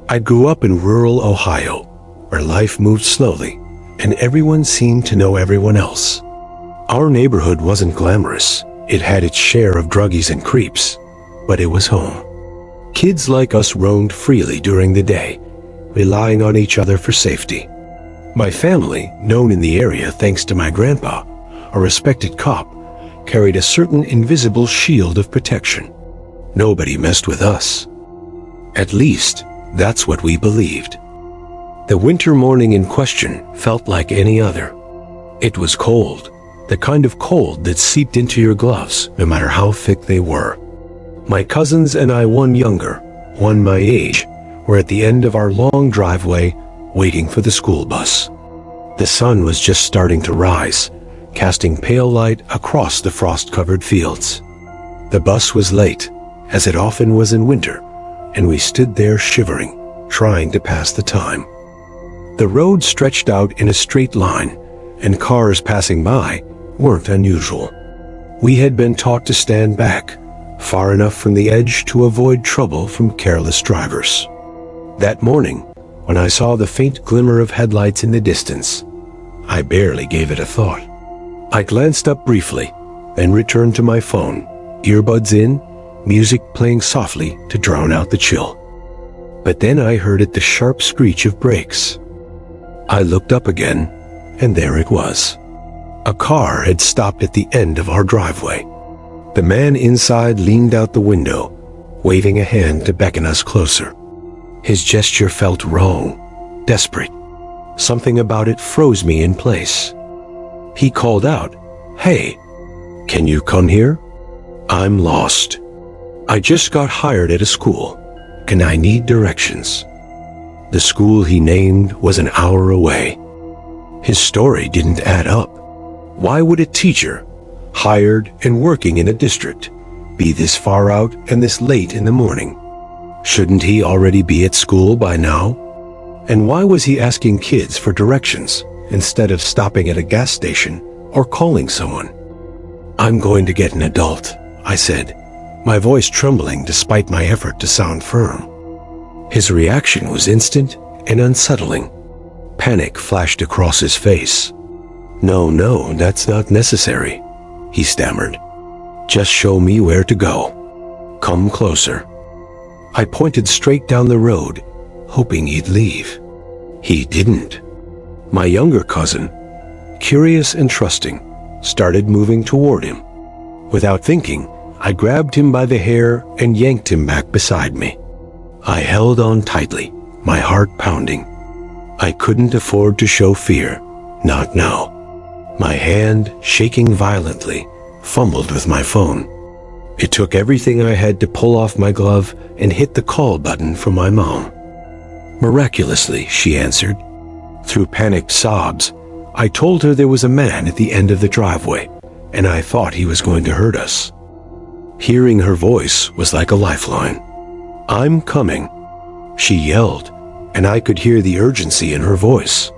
I grew up in rural Ohio, where life moved slowly, and everyone seemed to know everyone else. Our neighborhood wasn't glamorous. It had its share of druggies and creeps, but it was home. Kids like us roamed freely during the day, relying on each other for safety. My family, known in the area thanks to my grandpa, a respected cop, carried a certain invisible shield of protection. Nobody messed with us. At least, that's what we believed. The winter morning in question felt like any other. It was cold, the kind of cold that seeped into your gloves, no matter how thick they were. My cousins and I, one younger, one my age, were at the end of our long driveway, waiting for the school bus. The sun was just starting to rise, casting pale light across the frost-covered fields. The bus was late, as it often was in winter, and we stood there shivering, trying to pass the time. The road stretched out in a straight line, and cars passing by weren't unusual. We had been taught to stand back, far enough from the edge to avoid trouble from careless drivers. That morning, when I saw the faint glimmer of headlights in the distance, I barely gave it a thought. I glanced up briefly, then returned to my phone, earbuds in, music playing softly to drown out the chill. But then I heard the sharp screech of brakes. I looked up again, and there it was. A car had stopped at the end of our driveway. The man inside leaned out the window, waving a hand to beckon us closer. His gesture felt wrong, desperate. Something about it froze me in place. He called out, "Hey, can you come here? I'm lost. I just got hired at a school, and I need directions." The school he named was an hour away. His story didn't add up. Why would a teacher, hired and working in a district, be this far out and this late in the morning? Shouldn't he already be at school by now? And why was he asking kids for directions instead of stopping at a gas station or calling someone? "I'm going to get an adult," I said, my voice trembling despite my effort to sound firm. His reaction was instant and unsettling. Panic flashed across his face. No, that's not necessary," he stammered. "Just show me where to go. Come closer." I pointed straight down the road, hoping he'd leave. He didn't. My younger cousin, curious and trusting, started moving toward him. Without thinking, I grabbed him by the hair and yanked him back beside me. I held on tightly, my heart pounding. I couldn't afford to show fear, not now. My hand, shaking violently, fumbled with my phone. It took everything I had to pull off my glove and hit the call button for my mom. Miraculously, she answered. Through panicked sobs, I told her there was a man at the end of the driveway, and I thought he was going to hurt us. Hearing her voice was like a lifeline. "I'm coming," she yelled, and I could hear the urgency in her voice.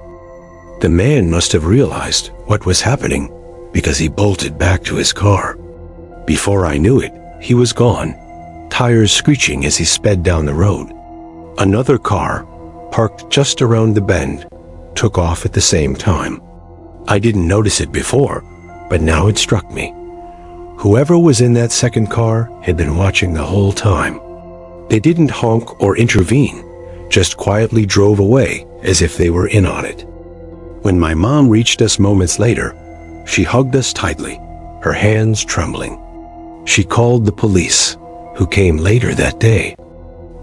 The man must have realized what was happening because he bolted back to his car. Before I knew it, he was gone, tires screeching as he sped down the road. Another car, parked just around the bend, took off at the same time. I didn't notice it before, but now it struck me. Whoever was in that second car had been watching the whole time. They didn't honk or intervene, just quietly drove away as if they were in on it. When my mom reached us moments later, she hugged us tightly, her hands trembling. She called the police, who came later that day.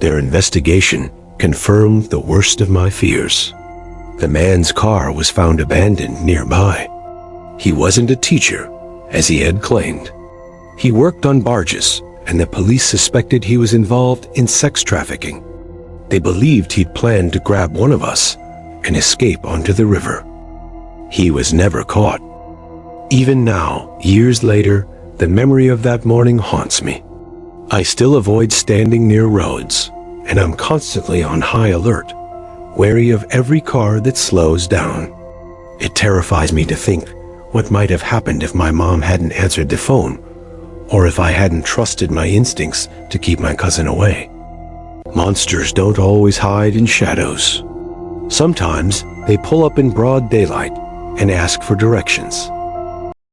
Their investigation confirmed the worst of my fears. The man's car was found abandoned nearby. He wasn't a teacher, as he had claimed. He worked on barges, and the police suspected he was involved in sex trafficking. They believed he'd planned to grab one of us and escape onto the river. He was never caught. Even now, years later, the memory of that morning haunts me. I still avoid standing near roads, and I'm constantly on high alert, wary of every car that slows down. It terrifies me to think what might have happened if my mom hadn't answered the phone, or if I hadn't trusted my instincts to keep my cousin away. Monsters don't always hide in shadows. Sometimes they pull up in broad daylight and ask for directions.